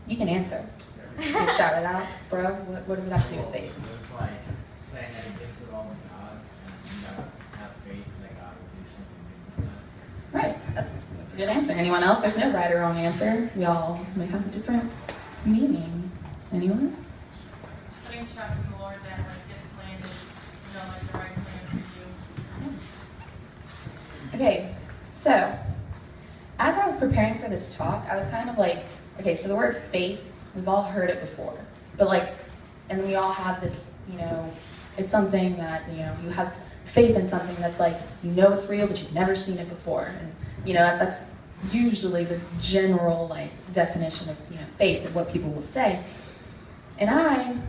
You can answer. Like, shout it out, bro. What does it have to do with faith? It's like saying that he gives it all to God, and you gotta have faith that God will do something with that. Right. That's a good answer. Anyone else? There's no right or wrong answer. We all may have a different meaning. Anyone? Putting trust in the Lord that like his plan is, like the right plan for you. Okay, so as I was preparing for this talk, I was kind of like, okay, so the word faith, we've all heard it before, but like, and we all have this, it's something that, you have faith in something that's like, it's real, but you've never seen it before. And, that's usually the general like definition of, faith and what people will say. And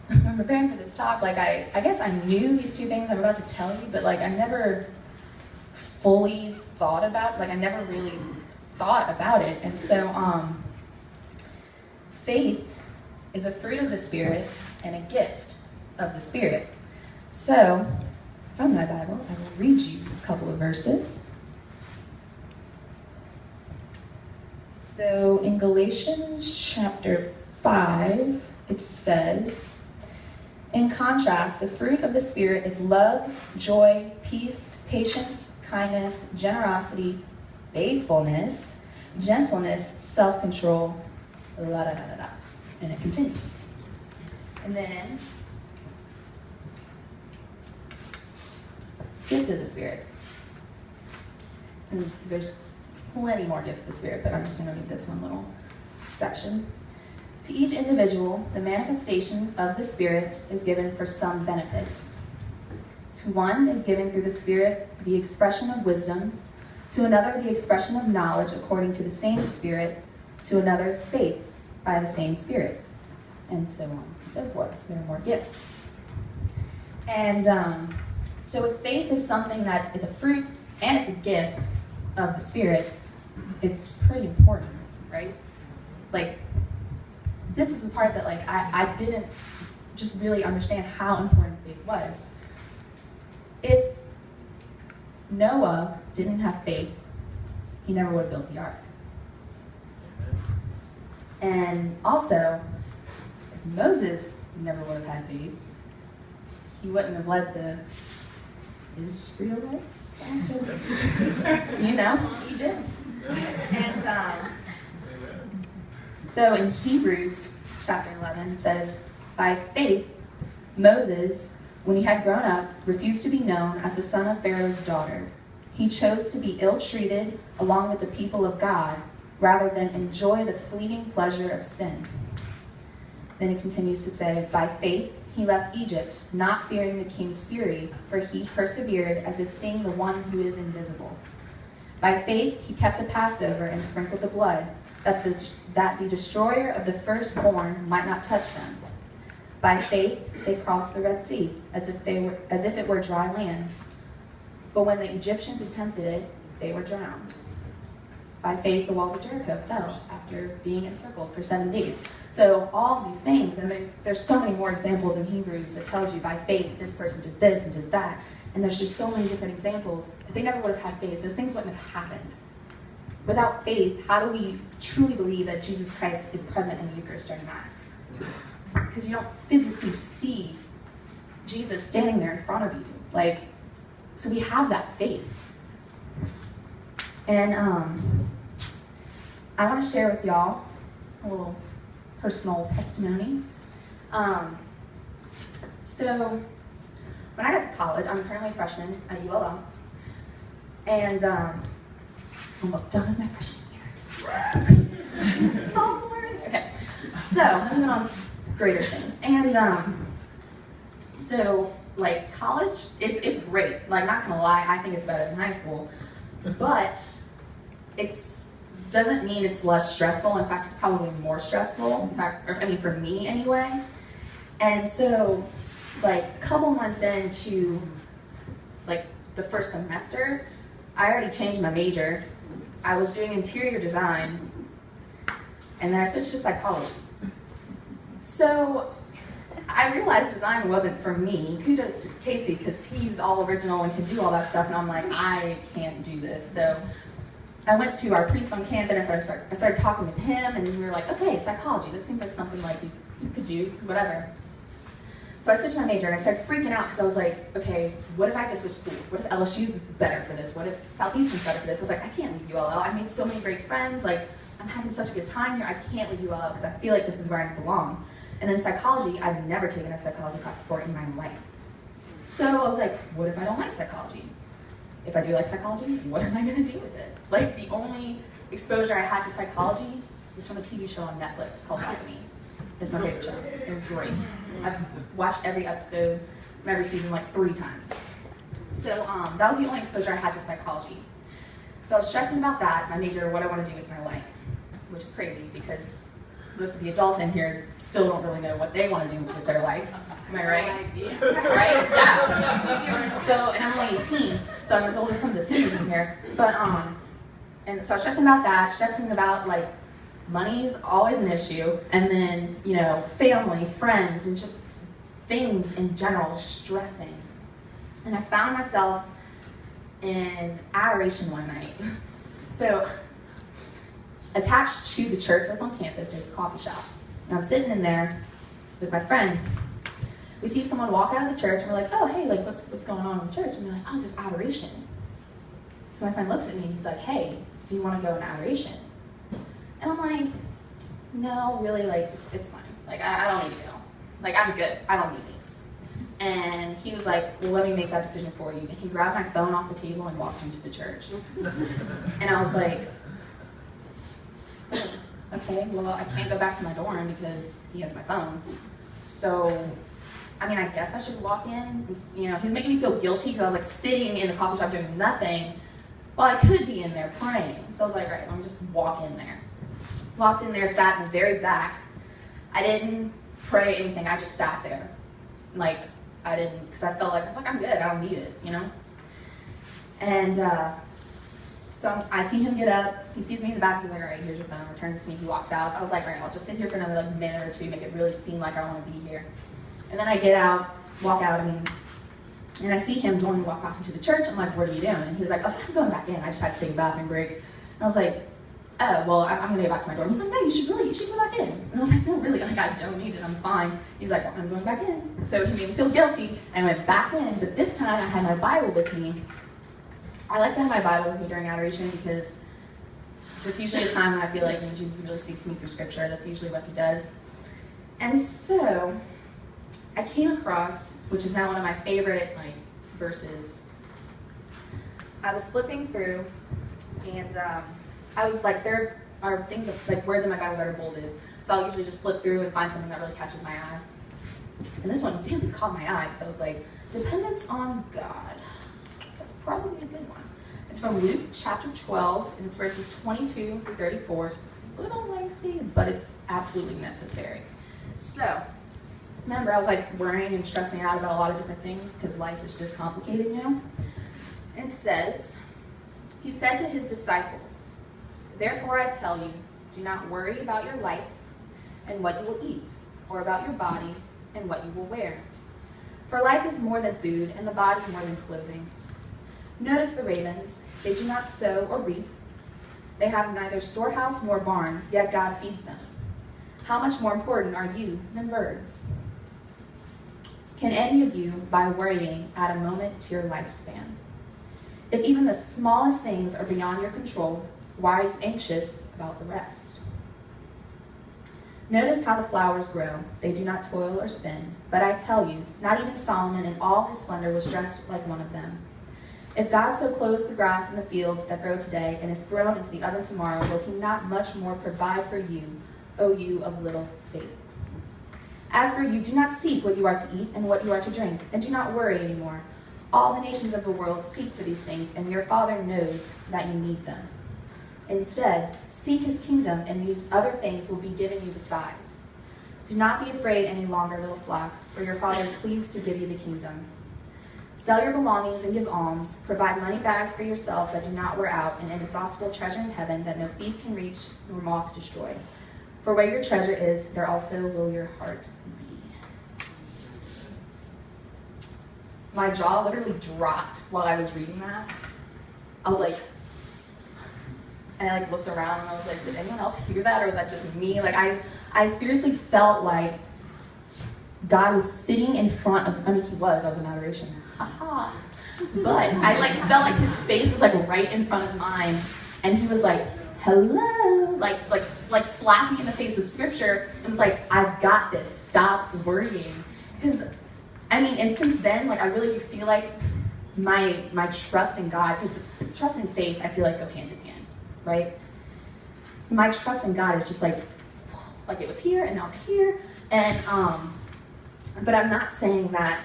when preparing for this talk, like I guess I knew these two things I'm about to tell you, but like I never fully thought about, like I never really thought about it. And so faith is a fruit of the Spirit and a gift of the Spirit. So from my Bible, I will read you this couple of verses. So in Galatians chapter 5, it says, in contrast, the fruit of the Spirit is love, joy, peace, patience, kindness, generosity, faithfulness, gentleness, self-control, and it continues. And then, gift of the Spirit. And there's plenty more gifts of the Spirit, but I'm just going to read this one little section. To each individual, the manifestation of the Spirit is given for some benefit. To one is given through the Spirit the expression of wisdom, to another the expression of knowledge according to the same Spirit, to another faith by the same Spirit, and so on and so forth. There are more gifts. And so if faith is something it's a fruit and it's a gift of the Spirit, it's pretty important, right? Like, this is the part that like I didn't just really understand how important faith was. If Noah didn't have faith, he never would have built the ark. And also, if Moses never would have had faith, he wouldn't have led the Israelites out of, Egypt. And so in Hebrews chapter 11, it says, by faith, Moses, when he had grown up, refused to be known as the son of Pharaoh's daughter. He chose to be ill-treated along with the people of God, rather than enjoy the fleeting pleasure of sin. Then it continues to say, by faith, he left Egypt, not fearing the king's fury, for he persevered as if seeing the one who is invisible. By faith, he kept the Passover and sprinkled the blood, that the destroyer of the firstborn might not touch them. By faith, they crossed the Red Sea, as if it were dry land. But when the Egyptians attempted it, they were drowned. By faith, the walls of Jericho fell after being encircled for 7 days. So all these things, and there's so many more examples in Hebrews that tells you by faith, this person did this and did that. And there's just so many different examples. If they never would have had faith, those things wouldn't have happened. Without faith, how do we truly believe that Jesus Christ is present in the Eucharist during Mass? Because you don't physically see Jesus standing there in front of you. So we have that faith. And I want to share with y'all a little personal testimony. So when I got to college, I'm currently a freshman at ULL, and almost done with my freshman year. Sophomore. Okay, so moving on to greater things. And so college, it's great. Not gonna lie, I think it's better than high school, but it's doesn't mean it's less stressful. In fact, it's probably more stressful. In fact, for me anyway. And so, a couple months into the first semester, I already changed my major. I was doing interior design, and then I switched to psychology. So I realized design wasn't for me. Kudos to Casey, because he's all original and can do all that stuff, and I'm like, I can't do this. So I went to our priest on camp and I started talking with him, and we were like, okay, psychology, that seems like something like you could do, whatever. So I switched my major and I started freaking out because I was like, okay, what if I have to switch schools? What if LSU's better for this? What if Southeastern's better for this? I was like, I can't leave ULL. I made so many great friends. Like, I'm having such a good time here. I can't leave ULL because I feel like this is where I belong. And then psychology, I've never taken a psychology class before in my life. So I was like, what if I don't like psychology? If I do like psychology, what am I going to do with it? Like, the only exposure I had to psychology was from a TV show on Netflix called Alchemy. It's my favorite show. It was great. I've watched every episode from every season like 3 times. So that was the only exposure I had to psychology. So I was stressing about that, my major, what I want to do with my life, which is crazy because most of the adults in here still don't really know what they want to do with their life. Am I right? Right? Yeah. So, and I'm only 18, so I'm as old as some of the seniors in here. But, and so I was stressing about that, stressing about, like, money is always an issue, and then, you know, family, friends, and just things in general, stressing. And I found myself in adoration one night. So, attached to the church that's on campus is a coffee shop. And I'm sitting in there with my friend. We see someone walk out of the church, and we're like, oh, hey, like, what's going on in the church? And they're like, oh, there's adoration. So my friend looks at me, and he's like, hey, do you want to go in adoration? And I'm like, no, really, like, it's fine. Like, I don't need to go. Like, I'm good. I don't need it. And he was like, well, let me make that decision for you. And he grabbed my phone off the table and walked into the church. And I was like, okay, well, I can't go back to my dorm because he has my phone. So, I mean, I guess I should walk in. And, you know, he was making me feel guilty because I was, like, sitting in the coffee shop doing nothing. Well, I could be in there praying. So I was like, all right, let me just walk in there. Walked in there, sat in the very back. I didn't pray anything. I just sat there. Like, I didn't, because I felt like, I was like, I'm good. I don't need it, you know? And so I see him get up. He sees me in the back. He's like, all right, here's your phone. Returns it to me. He walks out. I was like, all right, I'll just sit here for another like minute or two, make it really seem like I want to be here. And then I get out, walk out, and I see him going to walk back into the church. I'm like, what are you doing? And he was like, oh, I'm going back in. I just had to take a bathroom break. And I was like, oh, well, I'm going to go back to my dorm. He's like, no, you should go back in. And I was like, no, really, like, I don't need it. I'm fine. He's like, well, I'm going back in. So he made me feel guilty. I went back in, but this time I had my Bible with me. I like to have my Bible with me during adoration because it's usually a time when I feel like when Jesus really speaks to me through Scripture. That's usually what he does. And so I came across, which is now one of my favorite like verses. I was flipping through, and I was like, there are things of, like words in my Bible that are bolded. So I'll usually just flip through and find something that really catches my eye. And this one really caught my eye, so I was like, dependence on God. That's probably a good one. It's from Luke chapter 12, and it's verses 22 through 34. So it's a little lengthy, but it's absolutely necessary. So, remember, I was like worrying and stressing out about a lot of different things because life is just complicated, you know? And it says, he said to his disciples, therefore I tell you, do not worry about your life and what you will eat, or about your body and what you will wear. For life is more than food, and the body more than clothing. Notice the ravens, they do not sow or reap. They have neither storehouse nor barn, yet God feeds them. How much more important are you than birds? Can any of you, by worrying, add a moment to your lifespan? If even the smallest things are beyond your control, why are you anxious about the rest? Notice how the flowers grow. They do not toil or spin. But I tell you, not even Solomon in all his splendor was dressed like one of them. If God so clothes the grass in the fields that grow today and is thrown into the oven tomorrow, will he not much more provide for you, O you of little faith? As for you, do not seek what you are to eat and what you are to drink, and do not worry anymore. All the nations of the world seek for these things, and your Father knows that you need them. Instead, seek his kingdom, and these other things will be given you besides. Do not be afraid any longer, little flock, for your Father is pleased to give you the kingdom. Sell your belongings and give alms. Provide money bags for yourselves that do not wear out, an inexhaustible treasure in heaven that no thief can reach nor moth destroy. For where your treasure is, there also will your heart be. My jaw literally dropped while I was reading that. I was like, And I like looked around and I was like, did anyone else hear that, or was that just me? Like I seriously felt like God was sitting in front of, I mean, he was, I was in adoration, haha. But I like felt like his face was like right in front of mine, and he was like, hello, like slapped me in the face with scripture, and was like, I've got this, stop worrying. Because, I mean, and since then, like, I really do feel like my trust in God, because trust and faith, I feel like go hand in hand, right? So my trust in God is just like it was here, and now it's here, and, but I'm not saying that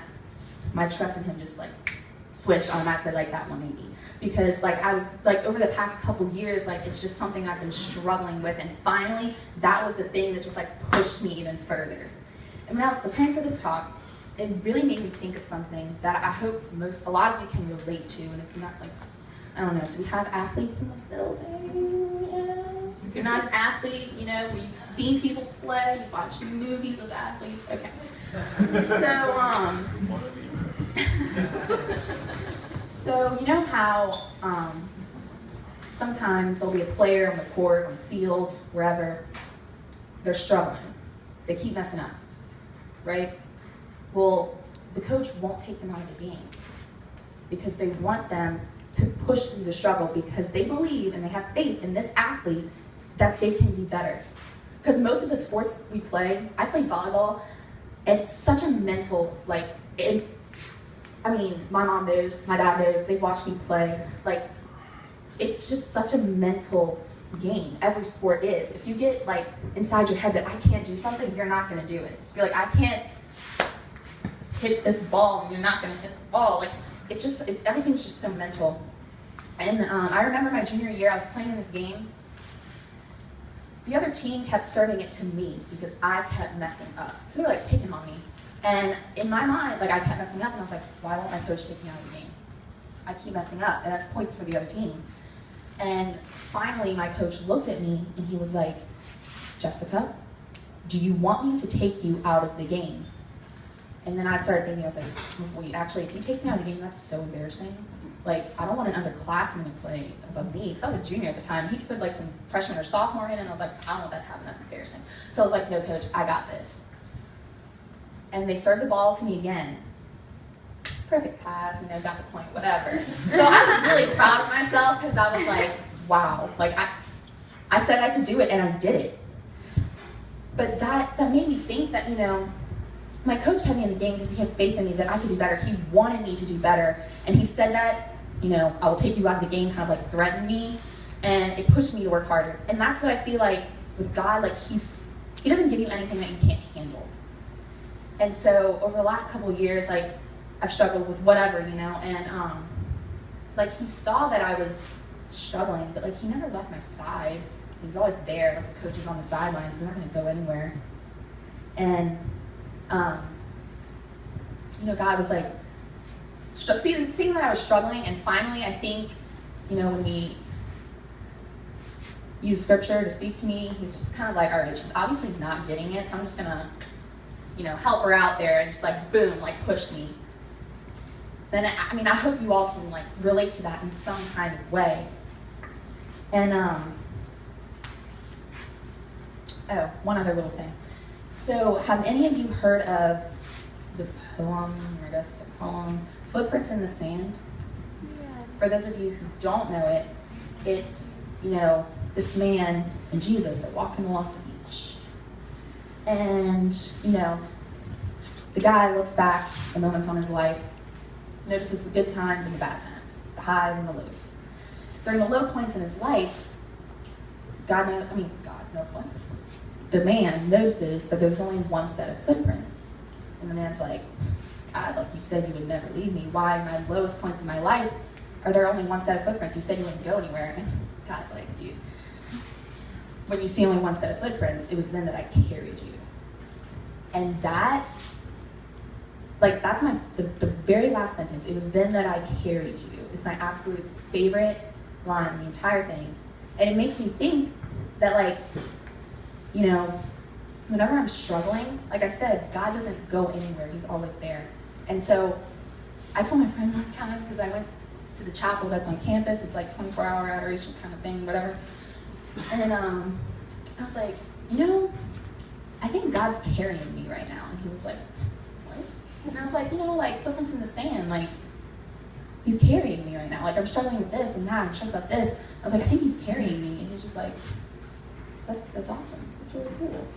my trust in him just like switched automatically like that 180, because like over the past couple years, like it's just something I've been struggling with, and finally that was the thing that just like pushed me even further. And when I was preparing for this talk, it really made me think of something that I hope a lot of you can relate to. And if you're not, like, I don't know, do we have athletes in the building? Yes. If you're not an athlete, you know, we've seen people play, you've watched movies with athletes. Okay. So you know how sometimes there'll be a player on the court, on the field, wherever, they're struggling. They keep messing up, right? Well, the coach won't take them out of the game because they want them to push through the struggle, because they believe and they have faith in this athlete that they can be better. Because most of the sports we play, I played volleyball, and it's such a mental, like, I mean, my mom knows, my dad knows, they've watched me play. Like, it's just such a mental game. Every sport is. If you get, like, inside your head that I can't do something, you're not going to do it. You're like, I can't hit this ball, and you're not going to hit the ball. Like, it's just, everything's just so mental. And I remember my junior year, I was playing in this game. The other team kept serving it to me because I kept messing up. So they're, like, picking on me. And in my mind, like, I kept messing up, and I was like, why won't my coach take me out of the game? I keep messing up, and that's points for the other team. And finally, my coach looked at me, and he was like, Jessica, do you want me to take you out of the game? And then I started thinking, I was like, wait, actually, if he takes me out of the game, that's so embarrassing. Like, I don't want an underclassman to play above me, because I was a junior at the time. He could put, like, some freshman or sophomore in, and I was like, I don't want that to happen, that's embarrassing. So I was like, no, coach, I got this. And they served the ball to me again. Perfect pass, you know, got the point, whatever. So I was really proud of myself, because I was like, wow. Like, I said I could do it, and I did it. But that made me think that, you know, my coach had me in the game because he had faith in me that I could do better. He wanted me to do better. And he said that, you know, I will take you out of the game, kind of like threatened me. And it pushed me to work harder. And that's what I feel like with God, like he doesn't give you anything that you can't handle. And so over the last couple of years, like, I've struggled with whatever, you know, and like, he saw that I was struggling, but like, he never left my side. He was always there. The coach is on the sidelines. He's not going to go anywhere. And you know, God was like, seeing that I was struggling, and finally, I think, you know, when we use scripture to speak to me, he's just kind of like, all right, she's obviously not getting it, so I'm just gonna, you know, help her out there, and just like, boom, like, push me. Then, I mean, I hope you all can, like, relate to that in some kind of way. And, oh, one other little thing. So, have any of you heard of the poem, I guess it's a poem, Footprints in the Sand? Yeah. For those of you who don't know it, it's, you know, this man and Jesus are walking along the beach. And, you know, the guy looks back at moments on his life, notices the good times and the bad times, the highs and the lows. During the low points in his life, the man notices that there's only one set of footprints. And the man's like, God, like, you said you would never leave me. Why, in my lowest points in my life, are there only one set of footprints? You said you wouldn't go anywhere. And God's like, dude, when you see only one set of footprints, it was then that I carried you. And that, like, that's the very last sentence. It was then that I carried you. It's my absolute favorite line in the entire thing. And it makes me think that, like, you know, whenever I'm struggling, like I said, God doesn't go anywhere. He's always there. And so I told my friend one time, because I went to the chapel that's on campus. It's like 24-hour adoration kind of thing, whatever. And I was like, I think God's carrying me right now. And he was like, what? And I was like, like footprints in the sand, like he's carrying me right now. Like I'm struggling with this and that, I'm stressed about this. I was like, I think he's carrying me. And he was just like, that's awesome. That's really cool.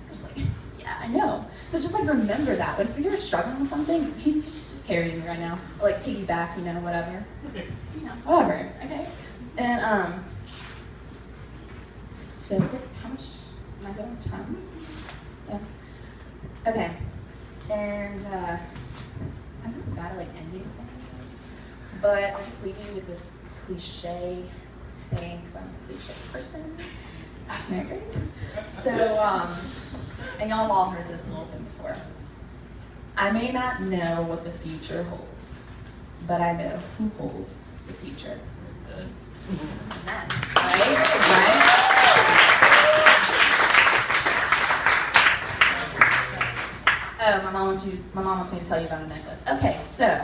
I was like, yeah, I know. So just like remember that. When you're struggling with something, he's just carrying me right now. Or like piggyback, whatever. Whatever. Okay. And so how much am I going time? Yeah. Okay. And I'm not bad at like ending things, but I'll just leave you with this cliche saying because I'm a cliche person. Ask Mary Grace. So, and y'all have all heard this a little bit before. I may not know what the future holds, but I know who holds the future. Amen. Right? Oh, my mom wants me to tell you about a necklace. Okay, so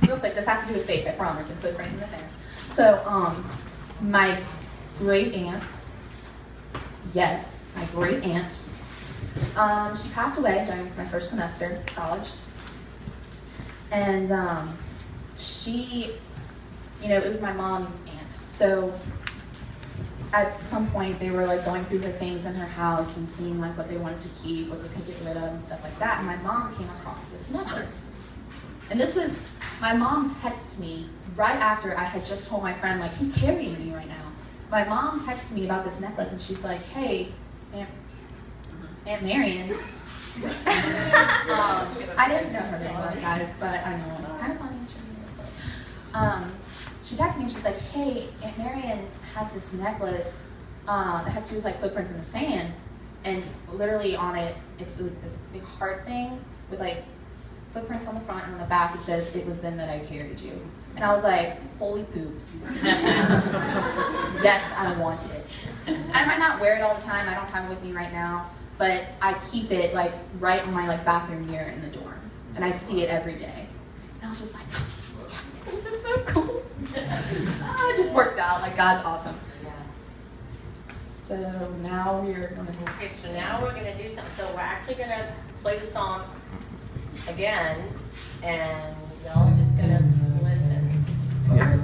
real quick, this has to do with faith, I promise, and footprints in the sand. So, my great aunt, yes, my great aunt, she passed away during my first semester of college, and she, it was my mom's aunt. So at some point they were like going through her things in her house and seeing like what they wanted to keep, what they could get rid of and stuff like that. And my mom came across this necklace. And my mom texts me right after I had just told my friend, like, he's carrying me right now. My mom texts me about this necklace and she's like, hey, Aunt Marion. I didn't know her very well, guys, but I know it's kind of funny. She texted me and she's like, hey, Aunt Marion has this necklace that has to do with like footprints in the sand, and literally on it, it's like this big heart thing with like footprints on the front, and on the back it says, it was then that I carried you. And I was like, holy poop. Yes, I want it. I might not wear it all the time, I don't have it with me right now, but I keep it like right on my like bathroom mirror in the dorm, and I see it every day. And I was just like, this is so cool. It just worked out. Like, God's awesome. So now we're going to go. Okay, so now we're going to do something. So we're actually going to play the song again, and y'all are just going to listen. Yes.